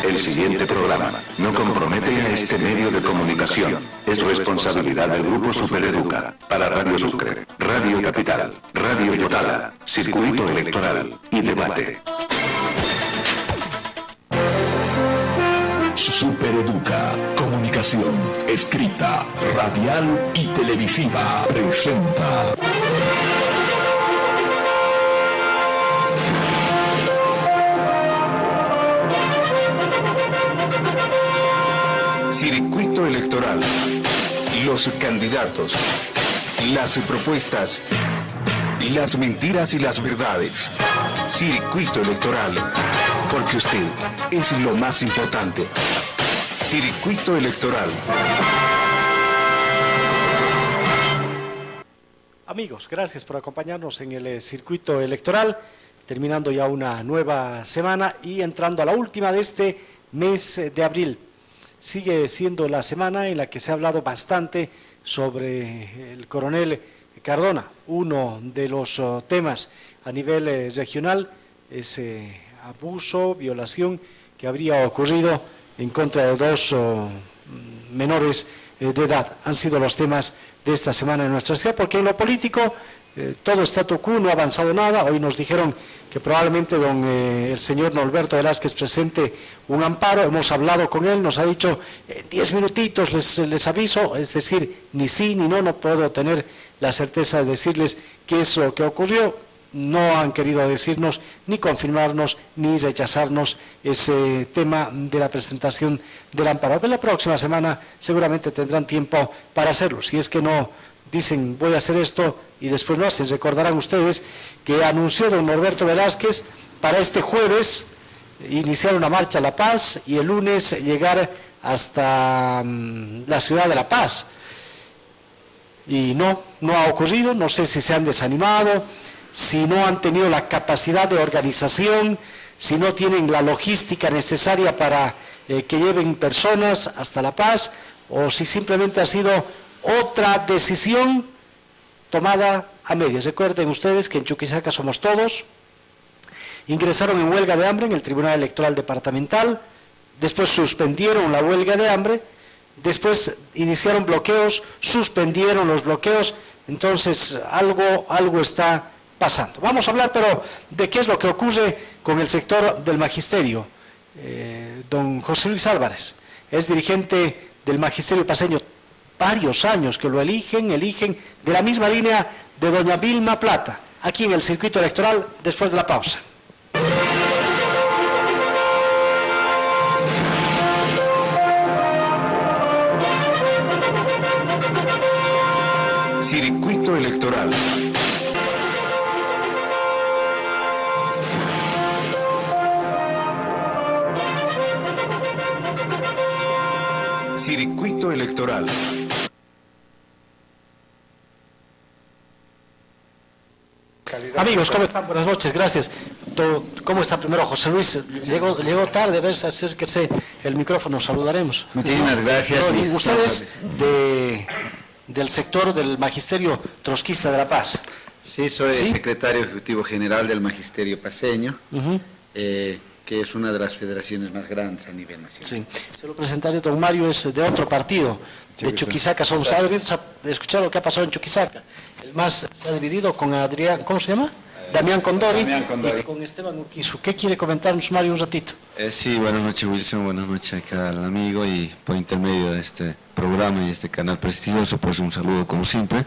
El siguiente programa no compromete a este medio de comunicación. Es responsabilidad del Grupo Supereduca. Para Radio Sucre, Radio Capital, Radio Yotala, Circuito Electoral y Debate. Supereduca, comunicación, escrita, radial y televisiva, presenta... Circuito electoral, los candidatos, las propuestas, las mentiras y las verdades. Circuito electoral, porque usted es lo más importante. Circuito electoral. Amigos, gracias por acompañarnos en el circuito electoral, terminando ya una nueva semana y entrando a la última de este mes de abril. Sigue siendo la semana en la que se ha hablado bastante sobre el coronel Cardona. Uno de los temas a nivel regional, ese abuso, violación que habría ocurrido en contra de dos menores de edad. Han sido los temas de esta semana en nuestra ciudad, porque en lo político todo statu quo, no ha avanzado nada. Hoy nos dijeron que probablemente el señor Norberto Velázquez presente un amparo. Hemos hablado con él, nos ha dicho 10 minutitos les aviso, es decir, ni sí ni no, no puedo tener la certeza de decirles qué es lo que ocurrió. No han querido decirnos, ni confirmarnos, ni rechazarnos ese tema de la presentación del amparo. Pero la próxima semana seguramente tendrán tiempo para hacerlo. Si es que no dicen voy a hacer esto y después no hacen. Recordarán ustedes que anunció don Norberto Velázquez para este jueves iniciar una marcha a La Paz y el lunes llegar hasta la ciudad de La Paz. Y no ha ocurrido. No sé si se han desanimado, si no han tenido la capacidad de organización, si no tienen la logística necesaria para que lleven personas hasta La Paz, o si simplemente ha sido otra decisión tomada a medias. Recuerden ustedes que en Chuquisaca somos todos. Ingresaron en huelga de hambre en el Tribunal Electoral Departamental, después suspendieron la huelga de hambre, después iniciaron bloqueos, suspendieron los bloqueos. Entonces algo está pasando. Vamos a hablar pero de qué es lo que ocurre con el sector del magisterio. Don José Luis Álvarez es dirigente del magisterio paceño, varios años que lo eligen de la misma línea de doña Vilma Plata, aquí en el circuito electoral, después de la pausa. Circuito electoral. Circuito electoral. Amigos, ¿cómo están? Buenas noches, gracias. ¿Cómo está primero José Luis? Llegó tarde, a ver, acérquese el micrófono, saludaremos. Muchísimas gracias. Ustedes del sector del magisterio trotskista de La Paz. Sí, soy secretario ejecutivo general del magisterio paceño, que es una de las federaciones más grandes a nivel nacional. Sí, se lo presentaré, don Mario es de otro partido, de Chuquisaca. ¿Se ha escuchado lo que ha pasado en Chuquisaca? El MAS se ha dividido con Adrián, ¿cómo se llama? Damián Condori, y con Esteban Urquizu. ¿Qué quiere comentarnos, Mario, un ratito? Sí, buenas noches, Wilson, buenas noches acá al amigo, y por intermedio de este programa y este canal prestigioso, pues un saludo como siempre,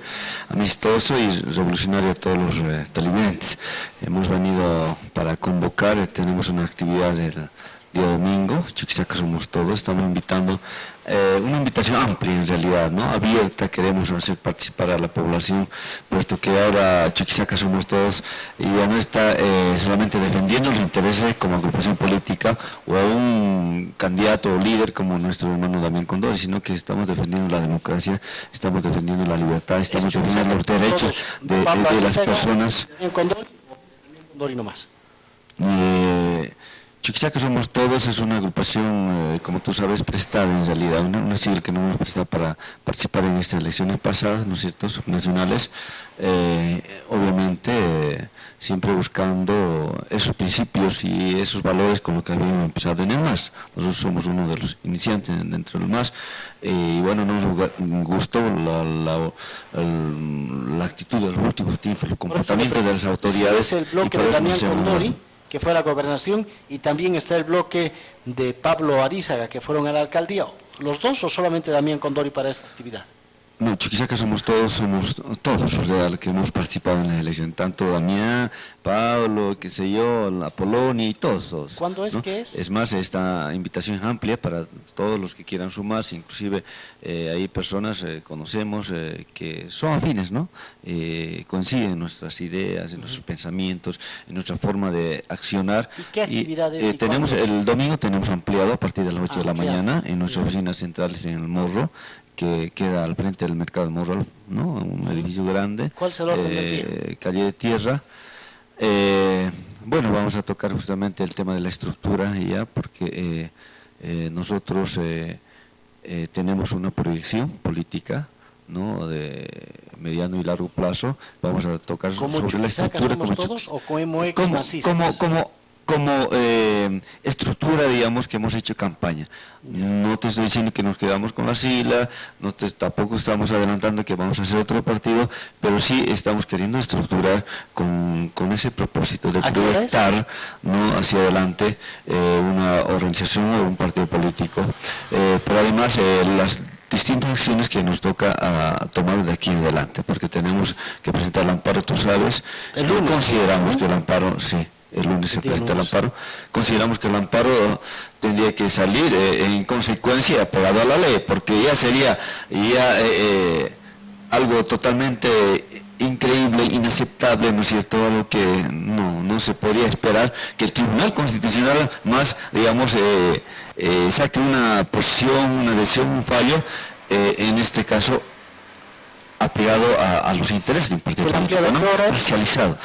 amistoso y revolucionario a todos los televidentes. Hemos venido para convocar, tenemos una actividad del día domingo, Chuquisaca somos todos, estamos invitando, una invitación amplia en realidad, ¿no? Abierta, queremos hacer participar a la población, puesto que ahora Chuquisaca somos todos y ya no está solamente defendiendo los intereses como agrupación política o a un candidato o líder como nuestro hermano Damián Condori, sino que estamos defendiendo la democracia, estamos defendiendo la libertad, estamos defendiendo los derechos de las personas. Damián Condori nomás. Chuquisaca Somos Todos es una agrupación, como tú sabes, prestada en realidad, una sigla que no hemos prestado para participar en estas elecciones pasadas, ¿no es cierto?, subnacionales, obviamente siempre buscando esos principios y esos valores con los que habíamos empezado en el MAS. Nosotros somos uno de los iniciantes dentro del MAS, y bueno, nos gustó la actitud de los últimos tiempos, el comportamiento de las autoridades. Es el bloque de Damián Condori, que fue a la gobernación, y también está el bloque de Pablo Arízaga, que fueron a la alcaldía. ¿Los dos o solamente Damián Condori para esta actividad? No, Chuquisaca somos todos, o sea, los que hemos participado en la elección, tanto Damián, Pablo, qué sé yo, la Polonia y todos. ¿Cuándo es ¿no? que es? Es más, esta invitación es amplia para todos los que quieran sumarse, inclusive hay personas, conocemos, que son afines, ¿no? Coinciden en nuestras ideas, en nuestros pensamientos, en nuestra forma de accionar. ¿Y qué actividades? Tenemos el domingo tenemos ampliado a partir de las 8 de la mañana en nuestras Bien. oficinas centrales en el Morro, que queda al frente del mercado del Morro, ¿no? Un edificio grande. ¿Cuál es el orden del día? Calle de Tierra. Bueno, vamos a tocar justamente el tema de la estructura ya, porque nosotros tenemos una proyección política, ¿no?, de mediano y largo plazo. Vamos a tocar sobre la estructura. ¿Somos todos o como exmasistas? Como estructura, digamos, que hemos hecho campaña. No te estoy diciendo que nos quedamos con la sigla, tampoco estamos adelantando que vamos a hacer otro partido, pero sí estamos queriendo estructurar con ese propósito de proyectar, ¿no?, hacia adelante una organización o un partido político. Pero además las distintas acciones que nos toca tomar de aquí en adelante, porque tenemos que presentar el amparo, tú sabes, el lunes, consideramos, ¿no?, que el amparo, sí. El lunes se presenta el amparo. Consideramos que el amparo tendría que salir en consecuencia pegado a la ley, porque ya sería algo totalmente increíble, inaceptable, ¿no es cierto?, algo que no se podría esperar, que el Tribunal Constitucional más, digamos, saque una posición, una decisión, un fallo, en este caso apegado a los intereses de un partido político, ¿no?, parcializado.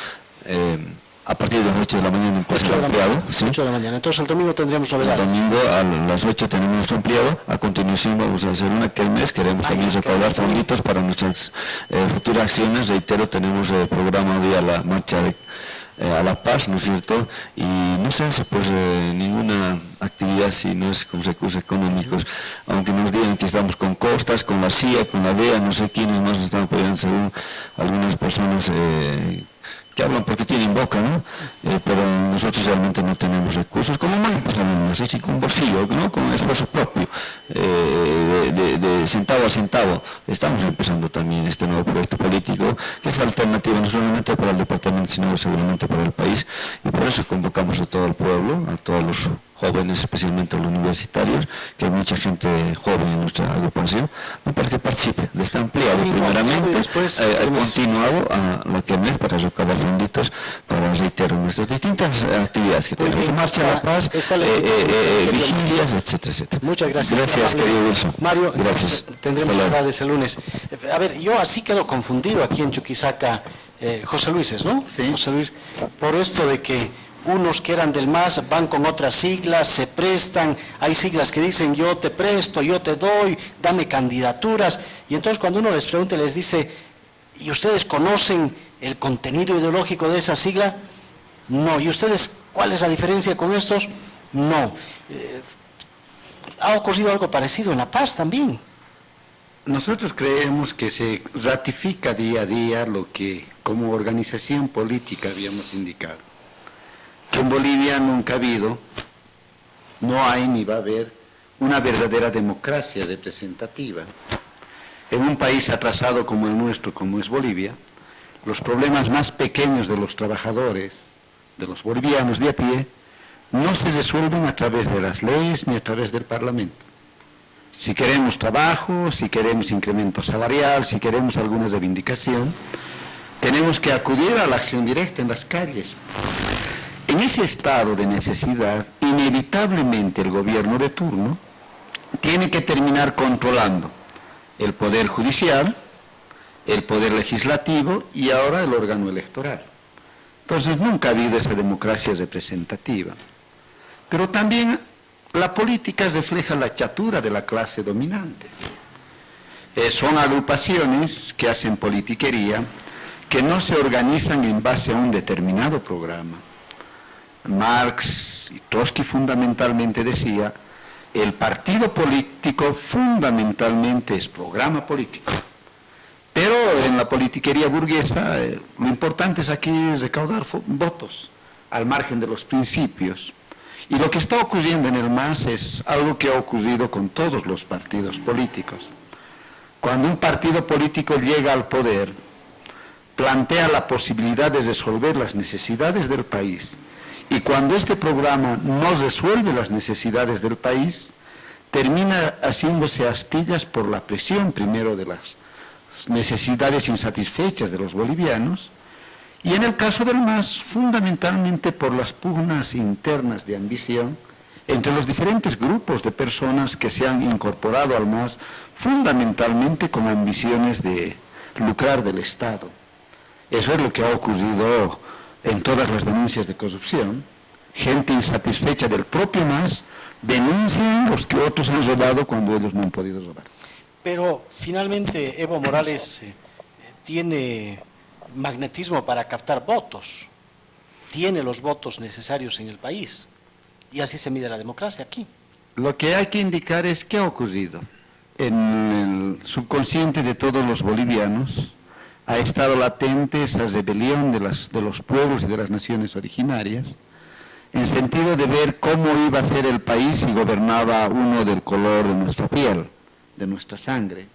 A partir de las 8 de la mañana empieza el ampliado. 8 de la mañana, entonces el domingo tendríamos novedades. El domingo a las 8 tenemos nuestro ampliado, a continuación vamos a hacer una kermés, queremos también recaudar fonditos para nuestras futuras acciones. Reitero, tenemos el programa de la marcha a La Paz, ¿no es cierto?, y no se hace pues ninguna actividad si no es con recursos económicos, aunque nos digan que estamos con Costas, con la CIA, con la DEA, no sé quiénes más nos están apoyando, según algunas personas que hablan porque tienen boca, ¿no? Pero nosotros realmente no tenemos recursos, como más pues, así con bolsillo, ¿no?, con esfuerzo propio, de centavo a centavo. Estamos empezando también este nuevo proyecto político, que es alternativa no solamente para el departamento, sino seguramente para el país, y por eso convocamos a todo el pueblo, a todos los jóvenes, especialmente a los universitarios, que hay mucha gente joven en nuestra agrupación, para que participe de este ampliado primeramente, continuado a lo que es para recaudar fonditos para, reitero, nuestras distintas actividades que tenemos, marcha a La Paz, vigilias, etcétera, etcétera. Muchas gracias. Gracias, querido Wilson. Mario, gracias. Tendremos novedades el lunes. A ver, yo así quedo confundido aquí en Chuquisaca, José Luis, ¿no? Sí. José Luis, por esto de que unos que eran del MAS van con otras siglas, se prestan, hay siglas que dicen yo te presto, yo te doy, dame candidaturas, y entonces cuando uno les pregunta les dice, ¿y ustedes conocen el contenido ideológico de esa sigla? No. ¿Y ustedes cuál es la diferencia con estos? No. ¿Ha ocurrido algo parecido en La Paz también? Nosotros creemos que se ratifica día a día lo que como organización política habíamos indicado. Que en Bolivia nunca ha habido, no hay ni va a haber una verdadera democracia representativa. En un país atrasado como el nuestro, como es Bolivia, los problemas más pequeños de los trabajadores, de los bolivianos de a pie, no se resuelven a través de las leyes ni a través del Parlamento. Si queremos trabajo, si queremos incremento salarial, si queremos alguna reivindicación, tenemos que acudir a la acción directa en las calles. En ese estado de necesidad, inevitablemente el gobierno de turno tiene que terminar controlando el poder judicial, el poder legislativo y ahora el órgano electoral. Entonces nunca ha habido esa democracia representativa. Pero también la política refleja la chatura de la clase dominante. Son agrupaciones que hacen politiquería, que no se organizan en base a un determinado programa. Marx y Trotsky fundamentalmente decía, el partido político fundamentalmente es programa político. Pero en la politiquería burguesa lo importante es aquí recaudar votos al margen de los principios. Y lo que está ocurriendo en el MAS es algo que ha ocurrido con todos los partidos políticos. Cuando un partido político llega al poder, plantea la posibilidad de resolver las necesidades del país, y cuando este programa no resuelve las necesidades del país, termina haciéndose astillas por la presión primero de las necesidades insatisfechas de los bolivianos, y en el caso del MAS, fundamentalmente por las pugnas internas de ambición entre los diferentes grupos de personas que se han incorporado al MAS, fundamentalmente con ambiciones de lucrar del Estado. Eso es lo que ha ocurrido en todas las denuncias de corrupción. Gente insatisfecha del propio MAS denuncian los que otros han robado cuando ellos no han podido robar. Pero finalmente Evo Morales tiene magnetismo para captar votos, tiene los votos necesarios en el país, y así se mide la democracia aquí. Lo que hay que indicar es qué ha ocurrido. En el subconsciente de todos los bolivianos ha estado latente esa rebelión de los pueblos y de las naciones originarias, en sentido de ver cómo iba a ser el país si gobernaba uno del color de nuestra piel, de nuestra sangre.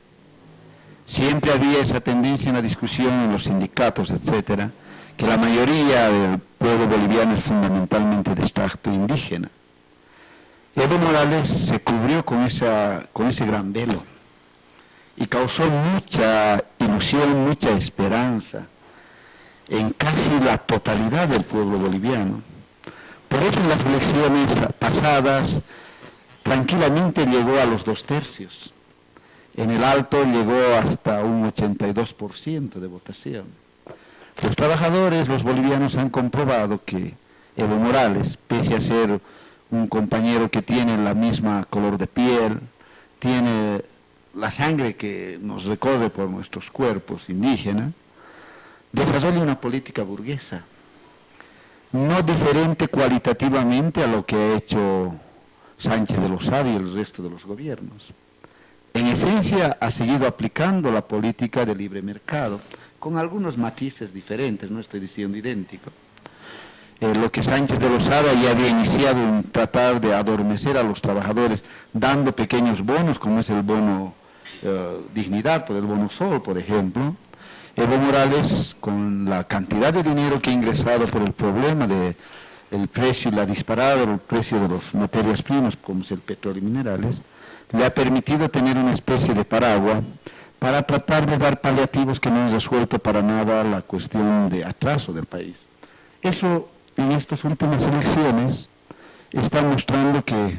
Siempre había esa tendencia en la discusión en los sindicatos, etcétera, que la mayoría del pueblo boliviano es fundamentalmente de extracto indígena. Evo Morales se cubrió con ese gran velo y causó mucha ilusión, mucha esperanza en casi la totalidad del pueblo boliviano. Por eso en las elecciones pasadas tranquilamente llegó a los 2/3. En el Alto llegó hasta un 82% de votación. Los trabajadores, los bolivianos, han comprobado que Evo Morales, pese a ser un compañero que tiene la misma color de piel, tiene la sangre que nos recorre por nuestros cuerpos indígenas, desarrolla una política burguesa, no diferente cualitativamente a lo que ha hecho Sánchez de Lozada y el resto de los gobiernos. En esencia ha seguido aplicando la política de libre mercado, con algunos matices diferentes, no estoy diciendo idéntico. Lo que Sánchez de Lozada ya había iniciado en tratar de adormecer a los trabajadores, dando pequeños bonos, como es el bono dignidad, por el bono sol, por ejemplo. Evo Morales, con la cantidad de dinero que ha ingresado por el problema del precio y la disparada del precio de las materias primas, como es el petróleo y minerales, le ha permitido tener una especie de paraguas para tratar de dar paliativos que no han resuelto para nada la cuestión de atraso del país. Eso en estas últimas elecciones está mostrando que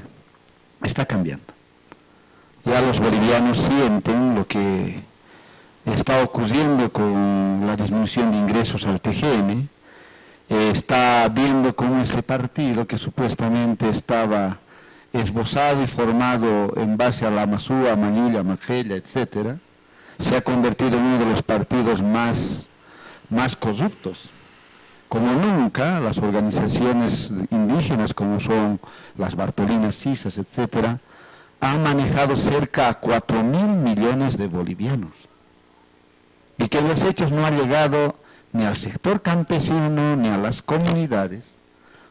está cambiando. Ya los bolivianos sienten lo que está ocurriendo con la disminución de ingresos al TGN, está viendo cómo este partido que supuestamente estaba esbozado y formado en base a la Masúa, Mayulla, Magella, etcétera, se ha convertido en uno de los partidos más corruptos. Como nunca, las organizaciones indígenas, como son las Bartolinas, Cisas, etcétera, han manejado cerca a 4.000 millones de bolivianos. Y que en los hechos no ha llegado ni al sector campesino ni a las comunidades,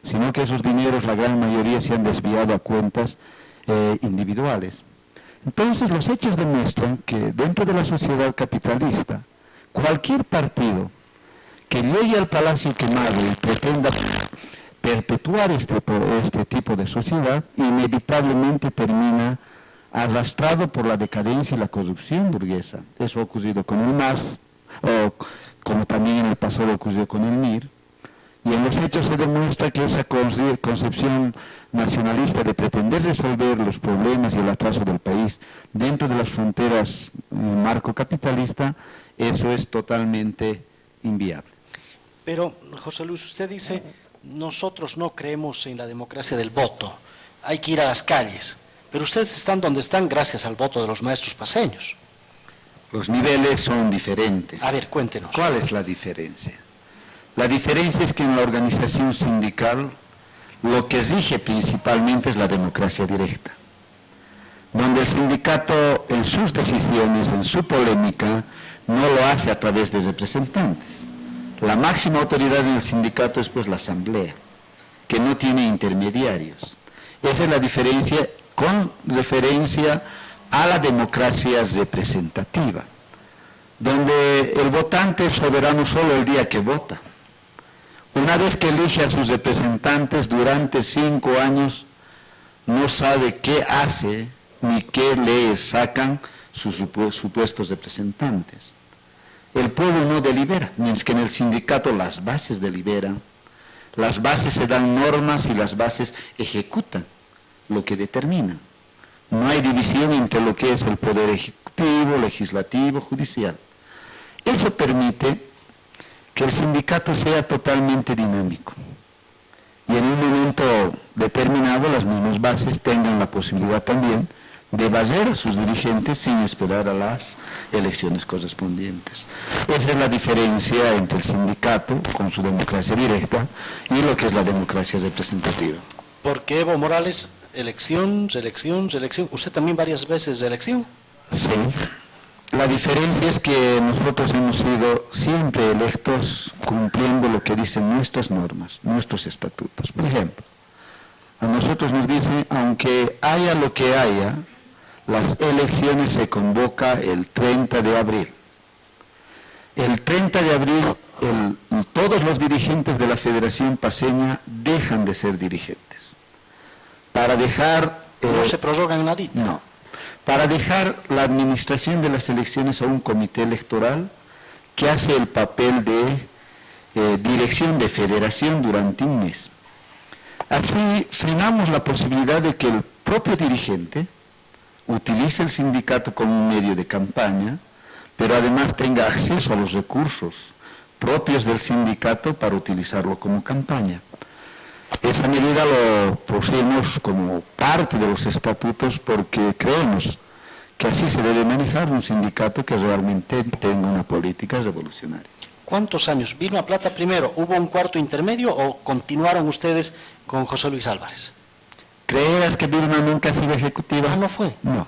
sino que esos dineros, la gran mayoría, se han desviado a cuentas individuales. Entonces, los hechos demuestran que dentro de la sociedad capitalista, cualquier partido que llegue al Palacio Quemado y pretenda perpetuar este tipo de sociedad, inevitablemente termina arrastrado por la decadencia y la corrupción burguesa. Eso ha ocurrido con el MAS, o como también en el pasado ocurrió con el MIR, y en los hechos se demuestra que esa concepción nacionalista de pretender resolver los problemas y el atraso del país dentro de las fronteras en marco capitalista, eso es totalmente inviable. Pero, José Luis, usted dice, nosotros no creemos en la democracia del voto, hay que ir a las calles, pero ustedes están donde están gracias al voto de los maestros paceños. Los niveles son diferentes. A ver, cuéntenos. ¿Cuál es la diferencia? La diferencia es que en la organización sindical lo que rige principalmente es la democracia directa, donde el sindicato en sus decisiones, en su polémica, no lo hace a través de representantes. La máxima autoridad en el sindicato es pues la asamblea, que no tiene intermediarios. Esa es la diferencia con referencia a la democracia representativa, donde el votante es soberano solo el día que vota. Una vez que elige a sus representantes durante 5 años, no sabe qué hace ni qué leyes sacan sus supuestos representantes. El pueblo no delibera, mientras que en el sindicato las bases deliberan, las bases se dan normas y las bases ejecutan lo que determinan. No hay división entre lo que es el poder ejecutivo, legislativo, judicial. Eso permite que el sindicato sea totalmente dinámico y en un momento determinado las mismas bases tengan la posibilidad también de barrer a sus dirigentes sin esperar a las elecciones correspondientes. Esa es la diferencia entre el sindicato con su democracia directa y lo que es la democracia representativa. Porque Evo Morales, elección, reelección, reelección, usted también varias veces reelección. Sí. La diferencia es que nosotros hemos sido siempre electos cumpliendo lo que dicen nuestras normas, nuestros estatutos. Por ejemplo, a nosotros nos dicen, aunque haya lo que haya, las elecciones se convoca el 30 de abril. El 30 de abril, todos los dirigentes de la Federación Paceña dejan de ser dirigentes. Para dejar... no se prorrogan nadita. No. Para dejar la administración de las elecciones a un comité electoral que hace el papel de dirección de federación durante un mes. Así frenamos la posibilidad de que el propio dirigente utilice el sindicato como un medio de campaña, pero además tenga acceso a los recursos propios del sindicato para utilizarlo como campaña. Esa medida lo pusimos como parte de los estatutos porque creemos que así se debe manejar un sindicato que realmente tenga una política revolucionaria. ¿Cuántos años? ¿Vilma Plata primero? ¿Hubo un cuarto intermedio o continuaron ustedes con José Luis Álvarez? ¿Creerás que Vilma nunca ha sido ejecutiva? Ah, ¿no fue? No.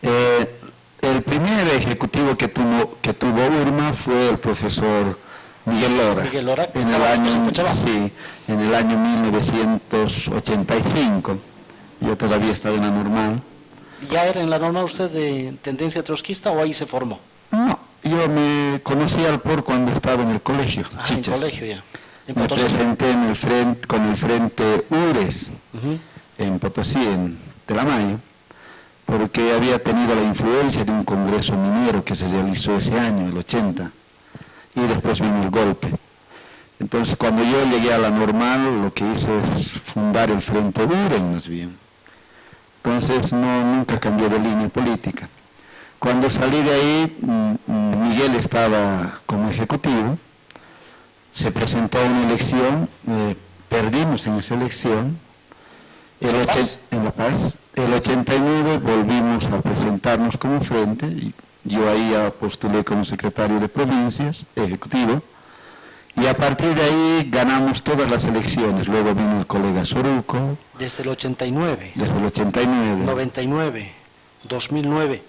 El primer ejecutivo que tuvo Vilma fue el profesor Miguel Lora. Miguel Lora, que en el año 1985. Yo todavía estaba en la normal. ¿Ya era en la normal usted de tendencia trotskista o ahí se formó? No, yo me conocí al POR cuando estaba en el colegio. Ah, en el colegio ya. Me presenté con el Frente URES, en Potosí, en Telamayo, porque había tenido la influencia de un congreso minero que se realizó ese año, el 80, y después vino el golpe. Entonces, cuando yo llegué a la normal, lo que hice es fundar el Frente URES, más bien. Entonces, nunca cambié de línea política. Cuando salí de ahí, Miguel estaba como ejecutivo, se presentó a una elección, perdimos en esa elección, en La Paz. El 89 volvimos a presentarnos como frente, y yo ahí ya postulé como secretario de provincias, ejecutivo, y a partir de ahí ganamos todas las elecciones. Luego vino el colega Soruco. Desde el 89. Desde el 89. 99, 2009,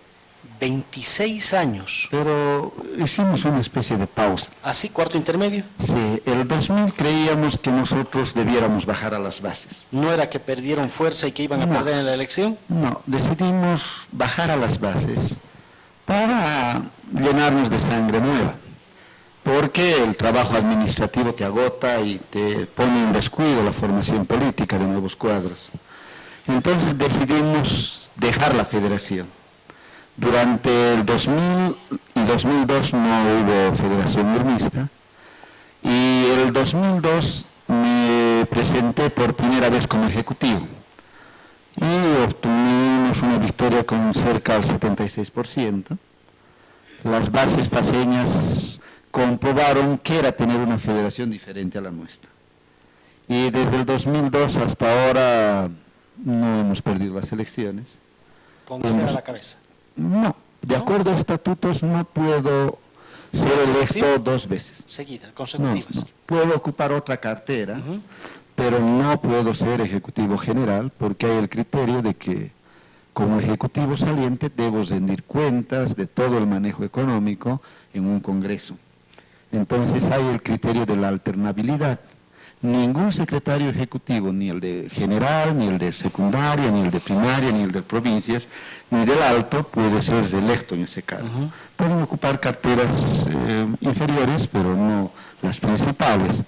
26 años. Pero hicimos una especie de pausa. ¿Así, cuarto intermedio? Sí, el 2000 creíamos que nosotros debiéramos bajar a las bases. ¿No era que perdieron fuerza y que iban a perder en la elección? No, decidimos bajar a las bases para llenarnos de sangre nueva. Porque el trabajo administrativo te agota y te pone en descuido la formación política de nuevos cuadros. Entonces decidimos dejar la federación. Durante el 2000 y 2002 no hubo federación urmista, y el 2002 me presenté por primera vez como ejecutivo y obtuvimos una victoria con cerca del 76%. Las bases paceñas comprobaron que era tener una federación diferente a la nuestra. Y desde el 2002 hasta ahora no hemos perdido las elecciones. Con usted a la cabeza. No, de acuerdo a estatutos no puedo ser electo 2 veces. Seguidas, consecutivas. No. Puedo ocupar otra cartera, pero no puedo ser ejecutivo general porque hay el criterio de que como ejecutivo saliente debo rendir cuentas de todo el manejo económico en un congreso. Entonces hay el criterio de la alternabilidad. Ningún secretario ejecutivo, ni el de general, ni el de secundaria, ni el de primaria, ni el de provincias, ni del alto, puede ser reelecto en ese cargo. Pueden ocupar carteras inferiores, pero no las principales.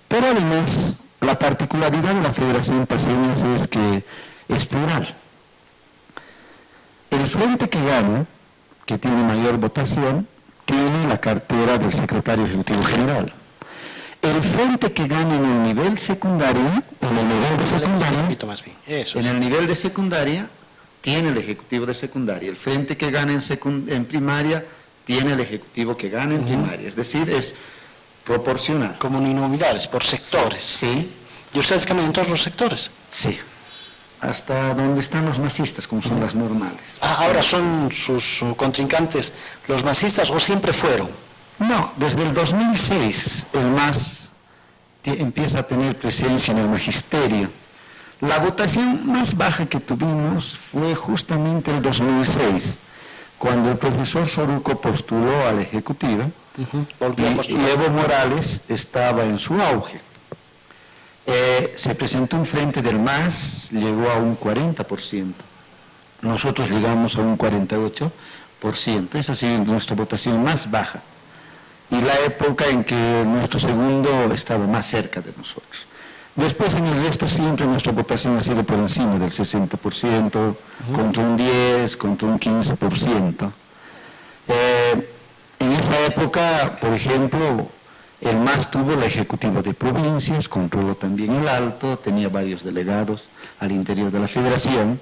Pero además, la particularidad de la Federación Paceña es que es plural. El frente que gana, que tiene mayor votación, tiene la cartera del secretario ejecutivo general. El frente que gana en el nivel secundario, tiene el ejecutivo de secundaria. El frente que gana en primaria tiene el ejecutivo que gana en primaria. Es decir, es proporcional. Como uninominales, por sectores. Sí. ¿Y ustedes cambian en todos los sectores? Sí. Hasta donde están los masistas, como son las normales. ¿Ahora son sus contrincantes los masistas o siempre fueron? No, desde el 2006 el MAS empieza a tener presencia en el magisterio. La votación más baja que tuvimos fue justamente el 2006, cuando el profesor Soruco postuló a la ejecutiva y Evo Morales estaba en su auge. Se presentó un frente del MAS, llegó a un 40%. Nosotros llegamos a un 48%. Esa ha sido nuestra votación más baja. Y la época en que nuestro segundo estaba más cerca de nosotros. Después en el resto siempre nuestra votación ha sido por encima del 60%, contra un 10%, contra un 15%. En esa época, por ejemplo, el MAS tuvo la ejecutiva de provincias, controló también el alto, tenía varios delegados al interior de la federación.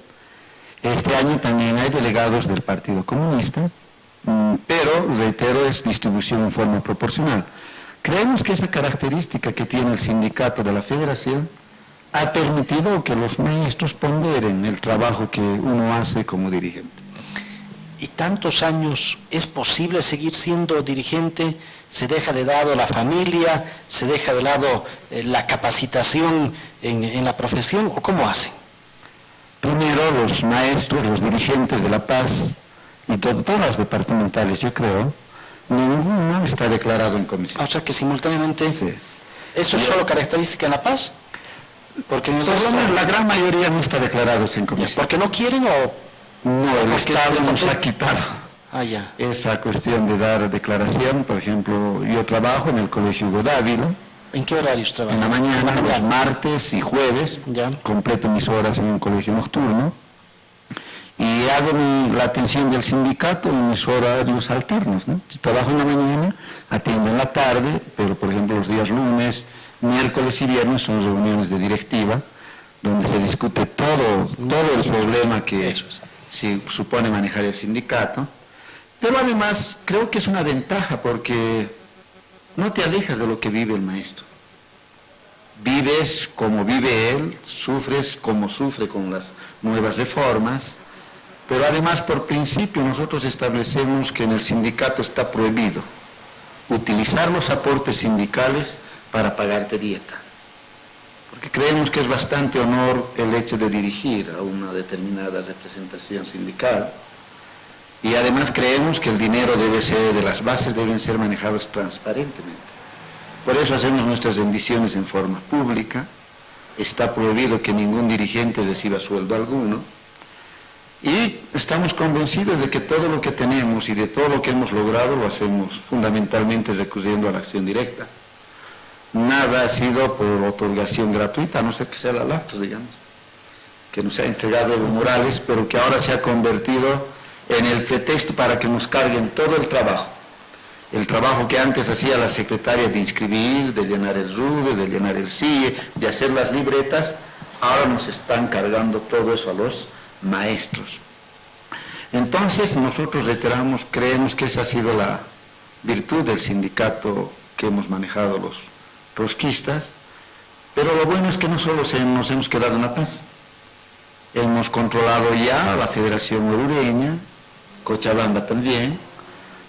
Este año también hay delegados del Partido Comunista, pero, reitero, es distribución en forma proporcional. Creemos que esa característica que tiene el sindicato de la federación ha permitido que los maestros ponderen el trabajo que uno hace como dirigente. ¿Y tantos años es posible seguir siendo dirigente? ¿Se deja de lado la familia? ¿Se deja de lado la capacitación en la profesión? ¿O cómo hacen? Primero, los maestros, los dirigentes de La Paz y doctoras departamentales, yo creo, ninguno está declarado en comisión. O sea que simultáneamente... Sí. ¿Eso es solo característica en La Paz? Porque en el Por lo resto... menos la gran mayoría no está declarados en comisión. ¿Porque no quieren o...? No, el Porque Estado está nos todo- ha quitado ya. esa cuestión de dar declaración. Por ejemplo, yo trabajo en el Colegio Hugo Dávila, ¿En qué horarios trabajan? en la mañana, En la los martes y jueves, Ya. completo mis horas en un colegio nocturno, y hago la atención del sindicato en mis horarios alternos, ¿no? Trabajo en la mañana, atiendo en la tarde, pero por ejemplo los días lunes, miércoles y viernes son reuniones de directiva, donde se discute todo el problema que Eso es. se supone manejar el sindicato, pero además creo que es una ventaja porque no te alejas de lo que vive el maestro. Vives como vive él, sufres como sufre con las nuevas reformas, pero además por principio nosotros establecemos que en el sindicato está prohibido utilizar los aportes sindicales para pagarte dieta. Porque creemos que es bastante honor el hecho de dirigir a una determinada representación sindical y además creemos que el dinero de las bases deben ser manejados transparentemente. Por eso hacemos nuestras rendiciones en forma pública, está prohibido que ningún dirigente reciba sueldo alguno y estamos convencidos de que todo lo que tenemos y de todo lo que hemos logrado lo hacemos fundamentalmente recurriendo a la acción directa. Nada ha sido por otorgación gratuita, a no ser que sea la Lactos, digamos, que nos ha entregado Evo Morales, pero que ahora se ha convertido en el pretexto para que nos carguen todo el trabajo. El trabajo que antes hacía la secretaria de inscribir, de llenar el RUDE, de llenar el CIE, de hacer las libretas, ahora nos están cargando todo eso a los maestros. Entonces nosotros reiteramos, creemos que esa ha sido la virtud del sindicato que hemos manejado los trotskistas, Pero lo bueno es que no solo nos hemos quedado en La Paz. Hemos controlado ya la Federación Orureña, Cochabamba también.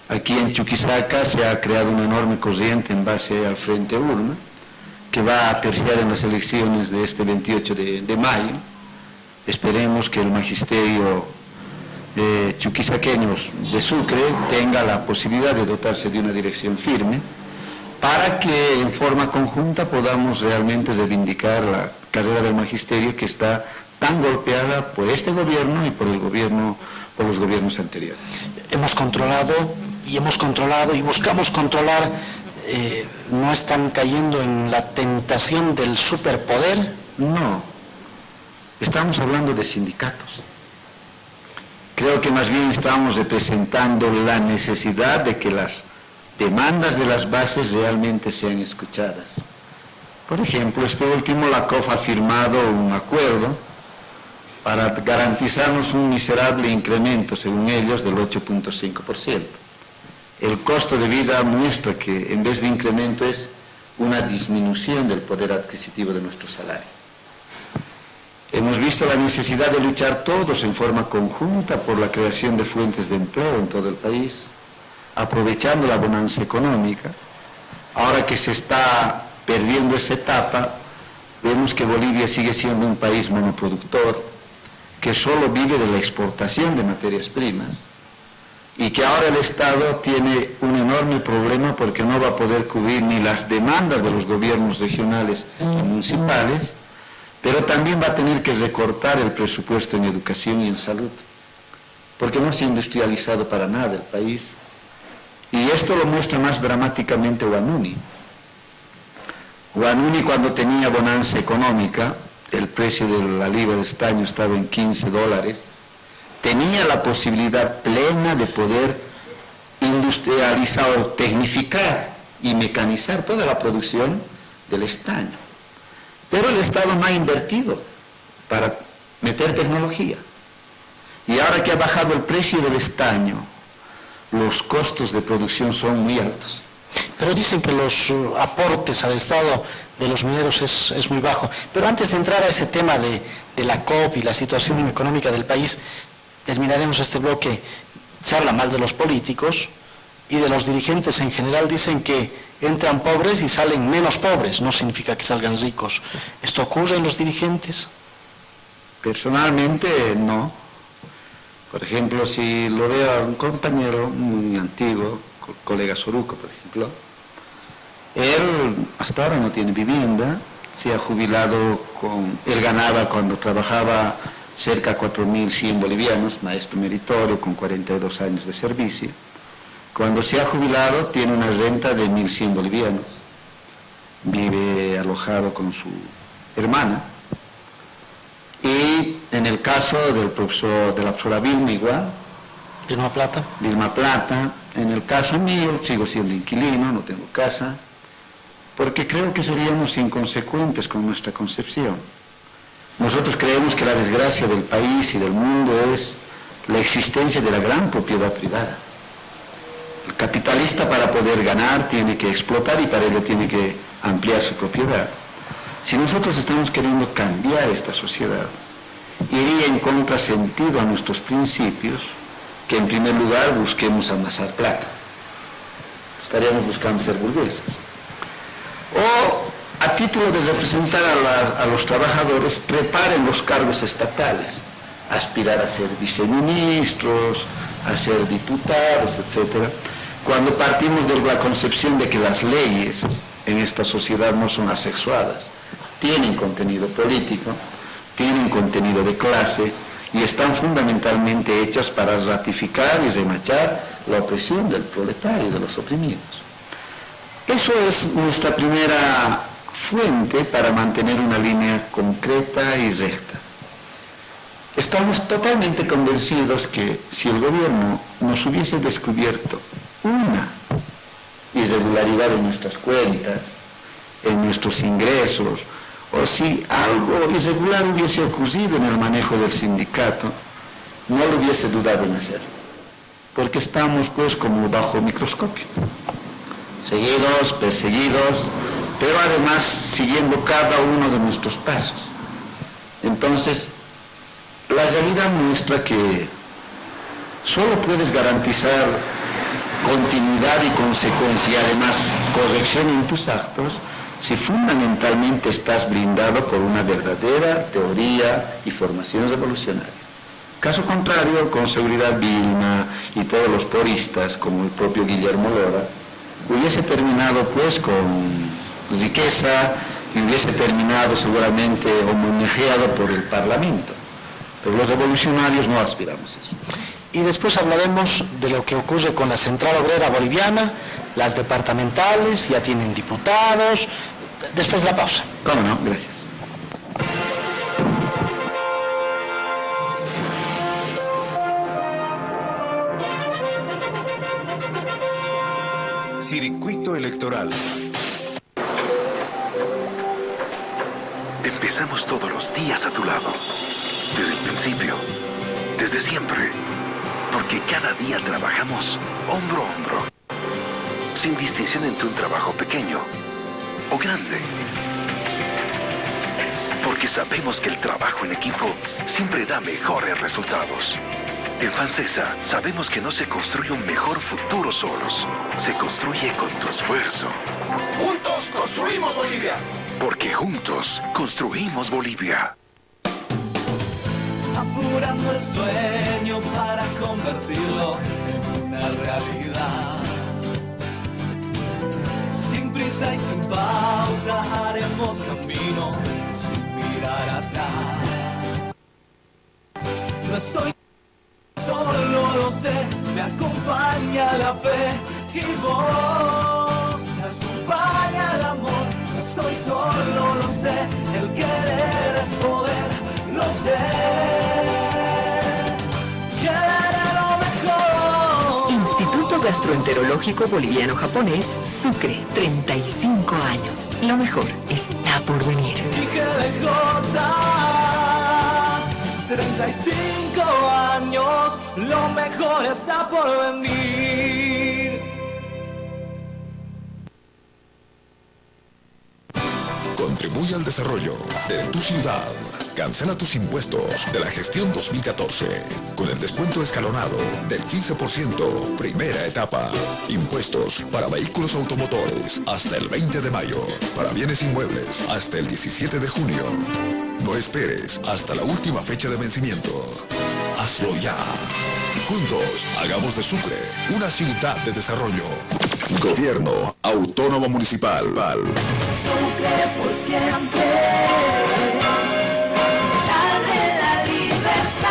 Aquí en Chuquisaca se ha creado una enorme corriente en base al Frente Urma, que va a terciar en las elecciones de este 28 de mayo. Esperemos que el magisterio de chuquisaqueños de Sucre tenga la posibilidad de dotarse de una dirección firme para que en forma conjunta podamos realmente reivindicar la carrera del magisterio que está tan golpeada por este gobierno y por los gobiernos anteriores. Hemos controlado y buscamos controlar. ¿No están cayendo en la tentación del superpoder? No, estamos hablando de sindicatos. Creo que más bien estamos representando la necesidad de que las demandas de las bases realmente sean escuchadas. Por ejemplo, este último, la COF ha firmado un acuerdo para garantizarnos un miserable incremento, según ellos, del 8.5%. El costo de vida muestra que en vez de incremento es una disminución del poder adquisitivo de nuestro salario. Hemos visto la necesidad de luchar todos en forma conjunta por la creación de fuentes de empleo en todo el país, aprovechando la bonanza económica. Ahora que se está perdiendo esa etapa, vemos que Bolivia sigue siendo un país monoproductor, que solo vive de la exportación de materias primas, y que ahora el Estado tiene un enorme problema porque no va a poder cubrir ni las demandas de los gobiernos regionales y municipales, pero también va a tener que recortar el presupuesto en educación y en salud, porque no se ha industrializado para nada el país. Y esto lo muestra más dramáticamente Huanuni. Huanuni, cuando tenía bonanza económica, el precio de la libra de estaño estaba en $15, tenía la posibilidad plena de poder industrializar o tecnificar y mecanizar toda la producción del estaño. Pero el Estado no ha invertido para meter tecnología. Y ahora que ha bajado el precio del estaño, los costos de producción son muy altos. Pero dicen que los aportes al Estado de los mineros es muy bajo. Pero antes de entrar a ese tema de la COP y la situación económica del país, terminaremos este bloque. Se habla mal de los políticos y de los dirigentes en general. Dicen que entran pobres y salen menos pobres, no significa que salgan ricos. ¿Esto ocurre en los dirigentes? Personalmente no. Por ejemplo, si lo veo a un compañero muy antiguo, colega Soruco, por ejemplo, él hasta ahora no tiene vivienda, se ha jubilado él ganaba cuando trabajaba cerca de 4.100 bolivianos, maestro meritorio con 42 años de servicio. Cuando se ha jubilado tiene una renta de 1.100 bolivianos, vive alojado con su hermana. Y en el caso de la profesora Vilma igual. ¿Vilma Plata? Vilma Plata. En el caso mío sigo siendo inquilino, no tengo casa, porque creo que seríamos inconsecuentes con nuestra concepción. Nosotros creemos que la desgracia del país y del mundo es la existencia de la gran propiedad privada. El capitalista, para poder ganar, tiene que explotar y para ello tiene que ampliar su propiedad. Si nosotros estamos queriendo cambiar esta sociedad, iría en contrasentido a nuestros principios que en primer lugar busquemos amasar plata. Estaríamos buscando ser burgueses. O a título de representar a los trabajadores, preparen los cargos estatales, aspirar a ser viceministros, a ser diputados, etc. Cuando partimos de la concepción de que las leyes en esta sociedad no son asexuadas, tienen contenido político, tienen contenido de clase y están fundamentalmente hechas para ratificar y remachar la opresión del proletario y de los oprimidos. Eso es nuestra primera fuente para mantener una línea concreta y recta. Estamos totalmente convencidos que si el gobierno nos hubiese descubierto una irregularidad en nuestras cuentas, en nuestros ingresos, o si algo irregular hubiese ocurrido en el manejo del sindicato, no lo hubiese dudado en hacerlo, porque estamos pues como bajo microscopio, seguidos, perseguidos, pero además siguiendo cada uno de nuestros pasos. Entonces, la realidad muestra que solo puedes garantizar continuidad y consecuencia y además corrección en tus actos si fundamentalmente estás blindado por una verdadera teoría y formación revolucionaria. Caso contrario, con seguridad Vilma y todos los poristas, como el propio Guillermo Lora, hubiese terminado pues con riqueza y hubiese terminado seguramente homenajeado por el Parlamento. Pero los revolucionarios no aspiramos a eso. Y después hablaremos de lo que ocurre con la Central Obrera Boliviana, las departamentales, ya tienen diputados, después de la pausa. ¿Cómo no? Gracias. Circuito electoral. Empezamos todos los días a tu lado, desde el principio, desde siempre, porque cada día trabajamos hombro a hombro, sin distinción entre un trabajo pequeño o grande, porque sabemos que el trabajo en equipo siempre da mejores resultados. En FANSESA sabemos que no se construye un mejor futuro solos, se construye con tu esfuerzo. ¡Juntos construimos Bolivia! Porque juntos construimos Bolivia. Apurando el sueño para convertirlo en una realidad. Sin prisa y sin pausa haremos camino sin mirar atrás. No estoy solo, lo sé, me acompaña la fe y vos me acompaña el amor. No estoy solo, lo sé, el querer es poder, lo sé. Querer lo mejor. Instituto Gastroenterológico Boliviano-Japonés, Sucre, 35 años. Lo mejor está por venir. Y que de 35 años, lo mejor está por venir. Contribuye al desarrollo de tu ciudad. Cancela tus impuestos de la gestión 2014 con el descuento escalonado del 15%, primera etapa. Impuestos para vehículos automotores hasta el 20 de mayo. Para bienes inmuebles hasta el 17 de junio. No esperes hasta la última fecha de vencimiento. Hazlo ya. Juntos, hagamos de Sucre una ciudad de desarrollo. Gobierno Autónomo Municipal. Sucre por siempre. Dale la libertad.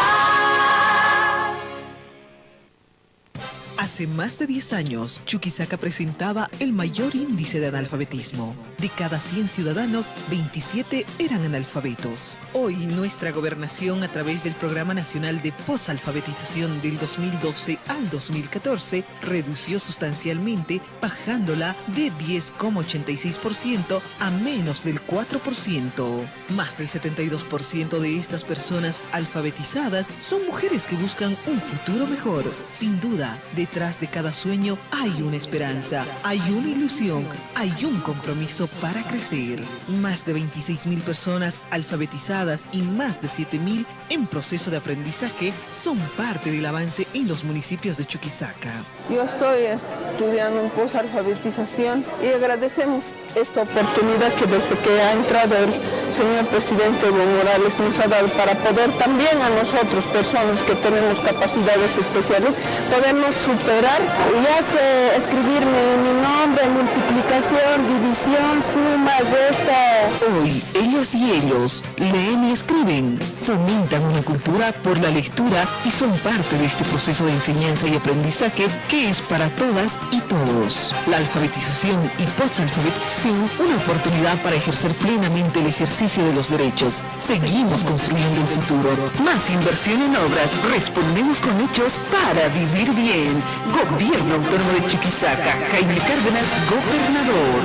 Hace más de 10 años, Chuquisaca presentaba el mayor índice de analfabetismo. De cada 100 ciudadanos, 27 eran analfabetos. Hoy, nuestra gobernación, a través del Programa Nacional de Posalfabetización del 2012 al 2014, redució sustancialmente, bajándola de 10,86% a menos del 4%. Más del 72% de estas personas alfabetizadas son mujeres que buscan un futuro mejor. Sin duda, detrás de cada sueño hay una esperanza, hay una ilusión, hay un compromiso para crecer. Más de 26.000 personas alfabetizadas y más de 7.000 en proceso de aprendizaje son parte del avance en los municipios de Chuquisaca. Yo estoy estudiando en posalfabetización y agradecemos esta oportunidad que desde que ha entrado el señor presidente Evo Morales nos ha dado para poder también a nosotros, personas que tenemos capacidades especiales, podemos superar, ya sé escribir mi nombre, multiplicación, división, suma, resta. Hoy, ellas y ellos leen y escriben, fomentan una cultura por la lectura y son parte de este proceso de enseñanza y aprendizaje que es para todas y todos. La alfabetización y posalfabetización, una oportunidad para ejercer plenamente el ejercicio de los derechos. Seguimos construyendo el futuro. Más inversión en obras. Respondemos con hechos para vivir bien. Gobierno Autónomo de Chuquisaca. Jaime Cárdenas, gobernador.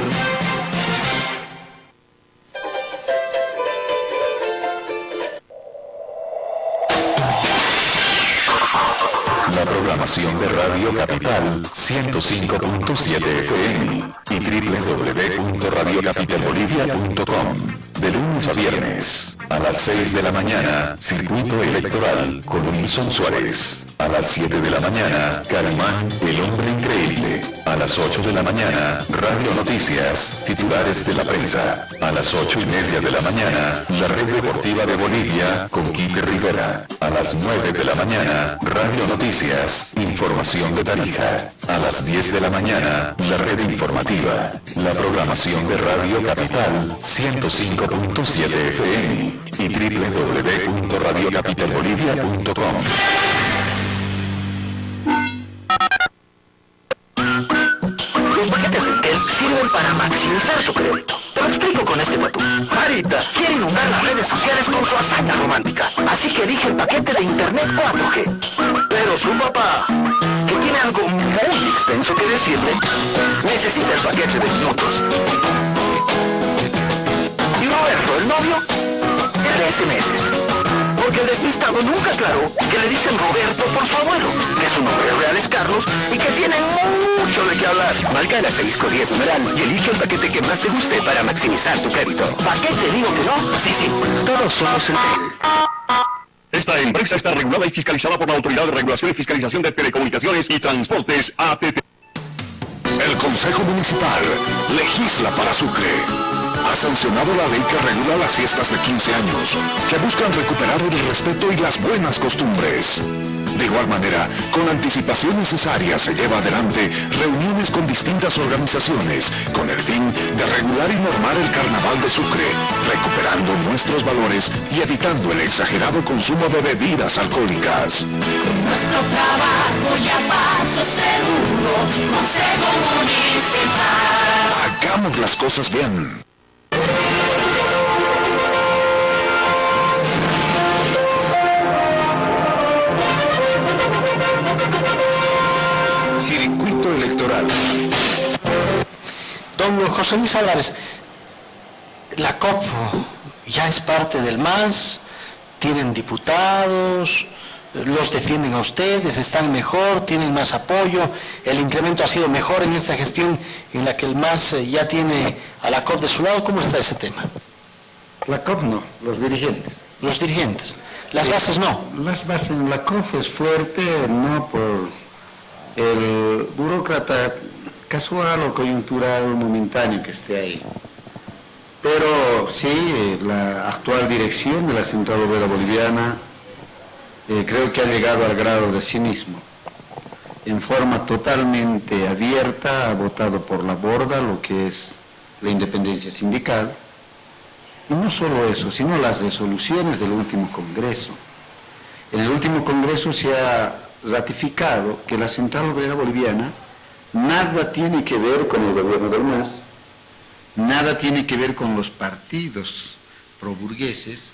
La programación de Radio Capital 105.7 FM y www.radiocapitalbolivia.com. De lunes a viernes, a las 6 de la mañana, Circuito Electoral con Wilson Suárez. A las 7 de la mañana, Calimán, el hombre increíble. A las 8 de la mañana, Radio Noticias, titulares de la prensa. A las 8:30 de la mañana, la Red Deportiva de Bolivia con Quique Rivera. A las 9 de la mañana, Radio Noticias, información de Tarija. A las 10 de la mañana, la Red Informativa. La programación de Radio Capital 105.7 FM y www.radiocapitalbolivia.com. Los paquetes de Entel sirven para maximizar tu crédito. Te lo explico con este cuento. Marita quiere inundar las redes sociales con su hazaña romántica, así que elige el paquete de internet 4G. Pero su papá, que tiene algo muy extenso que decirle, necesita el paquete de minutos. Y Roberto, el novio, el de SMS. Porque el despistado nunca aclaró que le dicen Roberto por su abuelo, que su nombre real es Carlos y que tienen mucho de qué hablar. Marca el asterisco 10 numeral y elige el paquete que más te guste para maximizar tu crédito. ¿Paquete digo que no? Sí, sí. Todos somos Entel. Esta empresa está regulada y fiscalizada por la Autoridad de Regulación y Fiscalización de Telecomunicaciones y Transportes, ATT. El Consejo Municipal legisla para Sucre. Ha sancionado la ley que regula las fiestas de 15 años, que buscan recuperar el respeto y las buenas costumbres. De igual manera, con la anticipación necesaria se lleva adelante reuniones con distintas organizaciones, con el fin de regular y normar el Carnaval de Sucre, recuperando nuestros valores y evitando el exagerado consumo de bebidas alcohólicas. Con nuestro trabajo y a paso seguro, Consejo Municipal. Hagamos las cosas bien. Circuito electoral. Don José Luis Álvarez, la COP ya es parte del MAS, tienen diputados, los defienden a ustedes, están mejor, tienen más apoyo, el incremento ha sido mejor en esta gestión en la que el MAS ya tiene a la COP de su lado. ¿Cómo está ese tema? La COP no, los dirigentes. Los dirigentes, las bases no. Las bases, la COP es fuerte, no por el burócrata casual o coyuntural momentáneo que esté ahí. Pero sí, la actual dirección de la Central Obrera Boliviana creo que ha llegado al grado de cinismo. En forma totalmente abierta ha votado por la borda lo que es la independencia sindical. Y no solo eso, sino las resoluciones del último Congreso. En el último Congreso se ha ratificado que la Central Obrera Boliviana nada tiene que ver con el gobierno del MAS, nada tiene que ver con los partidos proburgueses,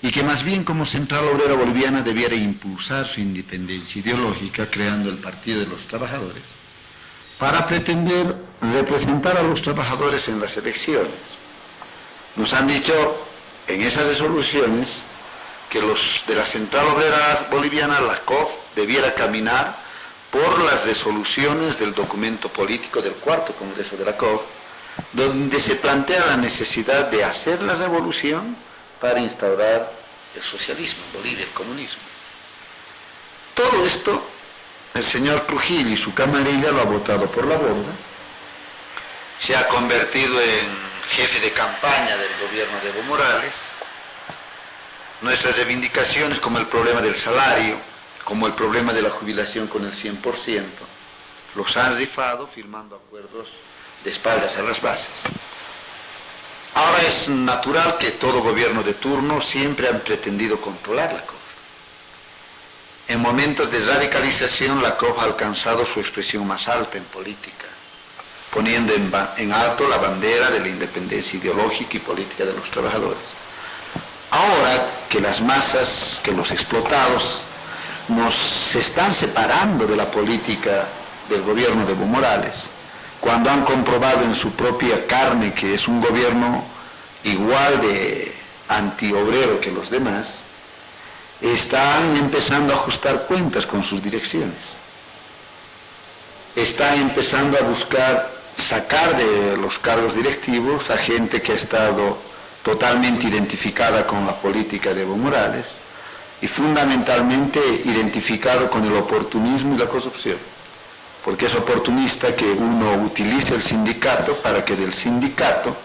y que más bien como Central Obrera Boliviana debiera impulsar su independencia ideológica creando el Partido de los Trabajadores para pretender representar a los trabajadores en las elecciones. Nos han dicho en esas resoluciones que los de la Central Obrera Boliviana, la COF, debiera caminar por las resoluciones del documento político del cuarto Congreso de la COF, donde se plantea la necesidad de hacer la revolución para instaurar el socialismo en Bolivia, el comunismo. Todo esto, el señor Trujillo y su camarilla lo ha votado por la borda, se ha convertido en jefe de campaña del gobierno de Evo Morales. Nuestras reivindicaciones como el problema del salario, como el problema de la jubilación con el 100%, los han rifado firmando acuerdos de espaldas a las bases. Ahora es natural que todo gobierno de turno siempre han pretendido controlar la COF. En momentos de radicalización la COF ha alcanzado su expresión más alta en política, poniendo en alto la bandera de la independencia ideológica y política de los trabajadores. Ahora que las masas, que los explotados se están separando de la política del gobierno de Evo Morales, cuando han comprobado en su propia carne que es un gobierno igual de antiobrero que los demás, están empezando a ajustar cuentas con sus direcciones. Están empezando a buscar sacar de los cargos directivos a gente que ha estado totalmente identificada con la política de Evo Morales y fundamentalmente identificado con el oportunismo y la corrupción. Porque es oportunista que uno utilice el sindicato para que del sindicato,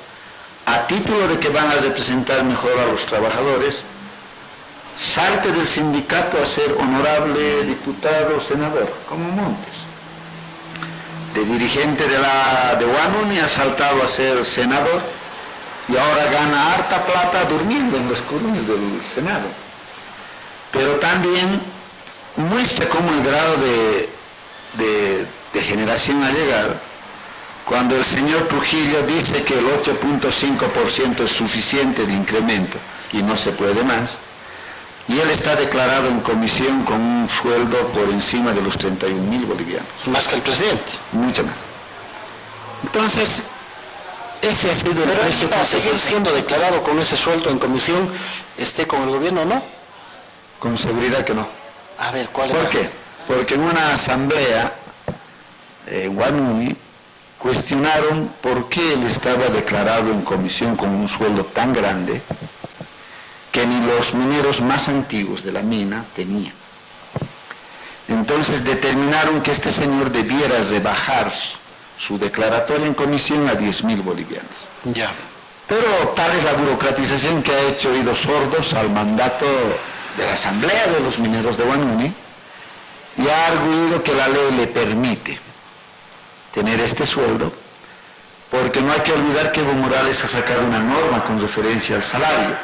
a título de que van a representar mejor a los trabajadores, salte del sindicato a ser honorable diputado o senador, como Montes. De dirigente de Guanuni ha saltado a ser senador y ahora gana harta plata durmiendo en los curules del Senado. Pero también muestra cómo el grado de generación ha llegado. Cuando el señor Trujillo dice que el 8.5% es suficiente de incremento y no se puede más, y él está declarado en comisión con un sueldo por encima de los 31.000 bolivianos. Más que el presidente. Mucho más. Entonces, ese ha sido el precio. ¿Para seguir siendo declarado con ese sueldo en comisión, esté con el gobierno o no? Con seguridad que no. A ver, ¿cuál es? ¿Por qué? Porque en una asamblea en Guanuni cuestionaron por qué él estaba declarado en comisión con un sueldo tan grande que ni los mineros más antiguos de la mina tenían. Entonces determinaron que este señor debiera rebajar su declaratoria en comisión a 10.000 bolivianos. Ya. Pero tal es la burocratización que ha hecho oídos sordos al mandato de la Asamblea de los Mineros de Guanuni y ha arguido que la ley le permite tener este sueldo, porque no hay que olvidar que Evo Morales ha sacado una norma con referencia al salario,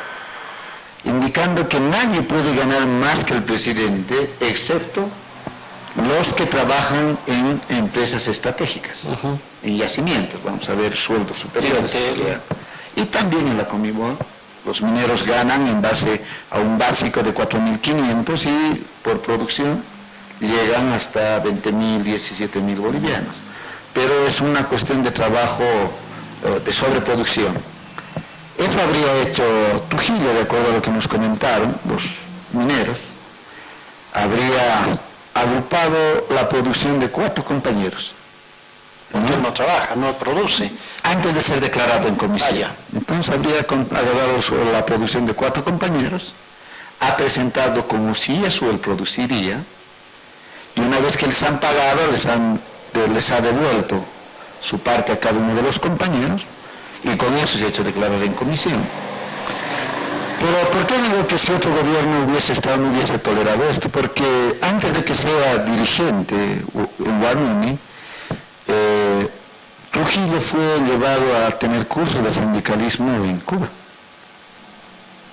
indicando que nadie puede ganar más que el presidente, excepto los que trabajan en empresas estratégicas, en yacimientos, vamos a ver sueldos superiores. Y también en la Comibol, los mineros ganan en base a un básico de 4.500 y por producción llegan hasta 20.000, 17.000 bolivianos. Pero es una cuestión de trabajo, de sobreproducción. Eso habría hecho Trujillo, de acuerdo a lo que nos comentaron los mineros, habría agrupado la producción de 4 compañeros. Porque no trabaja, no produce. Antes de ser declarado en comisión. Entonces habría agarrado la producción de 4 compañeros, ha presentado como si eso él produciría, y una vez que les han pagado, les ha devuelto su parte a cada uno de los compañeros, y con eso se ha hecho declarar en comisión. Pero ¿por qué digo que si otro gobierno hubiese estado no hubiese tolerado esto? Porque antes de que sea dirigente en Guanuni, Trujillo fue llevado a tener cursos de sindicalismo en Cuba.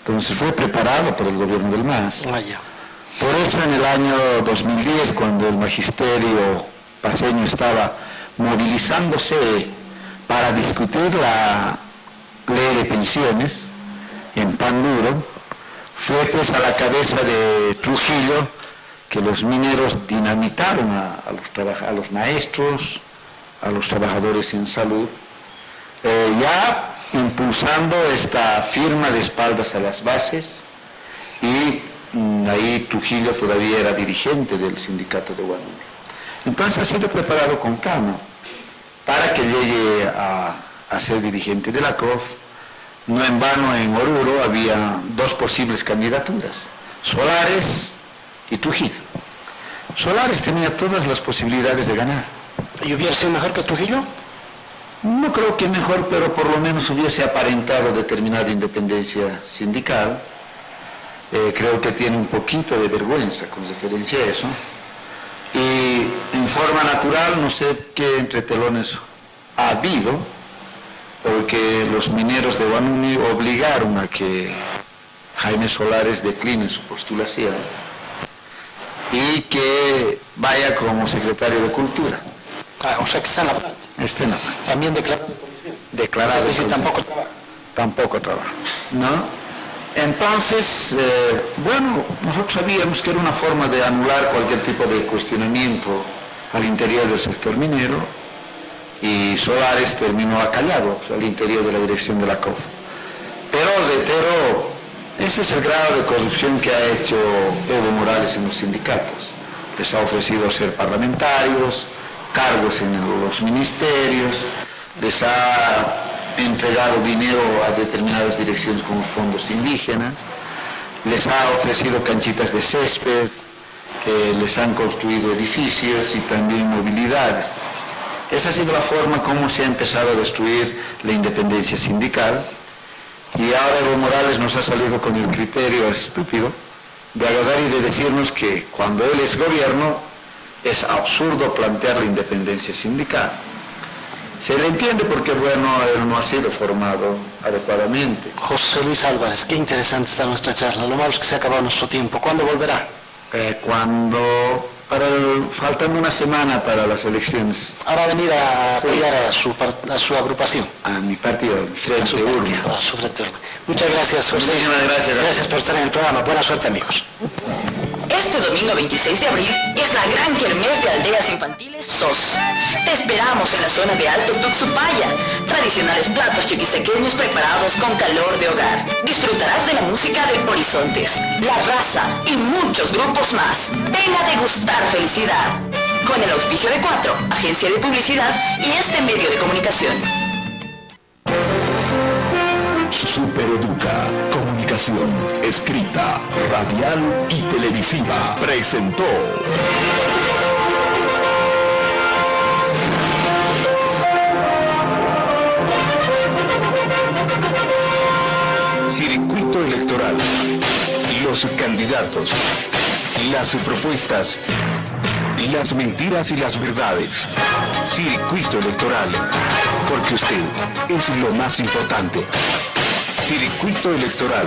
Entonces fue preparado por el gobierno del MAS. Por eso en el año 2010, cuando el magisterio paceño estaba movilizándose para discutir la ley de pensiones en pan duro, fue pues a la cabeza de Trujillo que los mineros dinamitaron a los maestros, a los trabajadores en salud, ya impulsando esta firma de espaldas a las bases, y ahí Trujillo todavía era dirigente del sindicato de Guanuni. Entonces ha sido preparado con calma para que llegue a ser dirigente de la COF. No en vano en Oruro había 2 posibles candidaturas, Solares y Trujillo. Solares tenía todas las posibilidades de ganar. ¿Y hubiera sido mejor que Trujillo? No creo que mejor, pero por lo menos hubiese aparentado determinada independencia sindical. Creo que tiene un poquito de vergüenza con referencia a eso. Y en forma natural, no sé qué entretelones ha habido, porque los mineros de Guanuni obligaron a que Jaime Solares decline su postulación y que vaya como secretario de Cultura. O sea que está en la planta. Está en la planta. También declarado en comisión. Declarado. Es decir, tampoco trabaja. Tampoco trabaja, ¿no? Entonces, bueno, nosotros sabíamos que era una forma de anular cualquier tipo de cuestionamiento al interior del sector minero, y Solares terminó acallado al interior de la dirección de la COF. Pero reitero, Ese es el grado de corrupción que ha hecho Evo Morales en los sindicatos. Les ha ofrecido ser parlamentarios, cargos en los ministerios, les ha entregado dinero a determinadas direcciones como fondos indígenas, les ha ofrecido canchitas de césped, les han construido edificios y también movilidades. Esa ha sido la forma como se ha empezado a destruir la independencia sindical, y ahora Evo Morales nos ha salido con el criterio estúpido de agarrar y de decirnos que cuando él es gobierno es absurdo plantear la independencia sindical. Se le entiende porque, bueno, él no ha sido formado adecuadamente. José Luis Álvarez, qué interesante está nuestra charla. Lo malo es que se ha acabado nuestro tiempo. ¿Cuándo volverá? Faltando una semana para las elecciones. Ahora va a venir a apoyar a su agrupación. A mi partido, Frente Urbe. A su Frente Urbe. Muchas gracias, José. Muchísimas gracias. Gracias por estar en el programa. Buena suerte, amigos. Este domingo 26 de abril es la gran kermés de aldeas infantiles SOS. Te esperamos en la zona de Alto Tuxupaya. Tradicionales platos chiquisequeños preparados con calor de hogar. Disfrutarás de la música de Horizontes, La Raza y muchos grupos más. Ven a degustar felicidad. Con el auspicio de 4, agencia de publicidad y este medio de comunicación. Supereduca, comunicación, escrita, radial y televisiva, presentó Circuito Electoral. Los candidatos, las propuestas, las mentiras y las verdades. Circuito Electoral, porque usted es lo más importante. Circuito Electoral.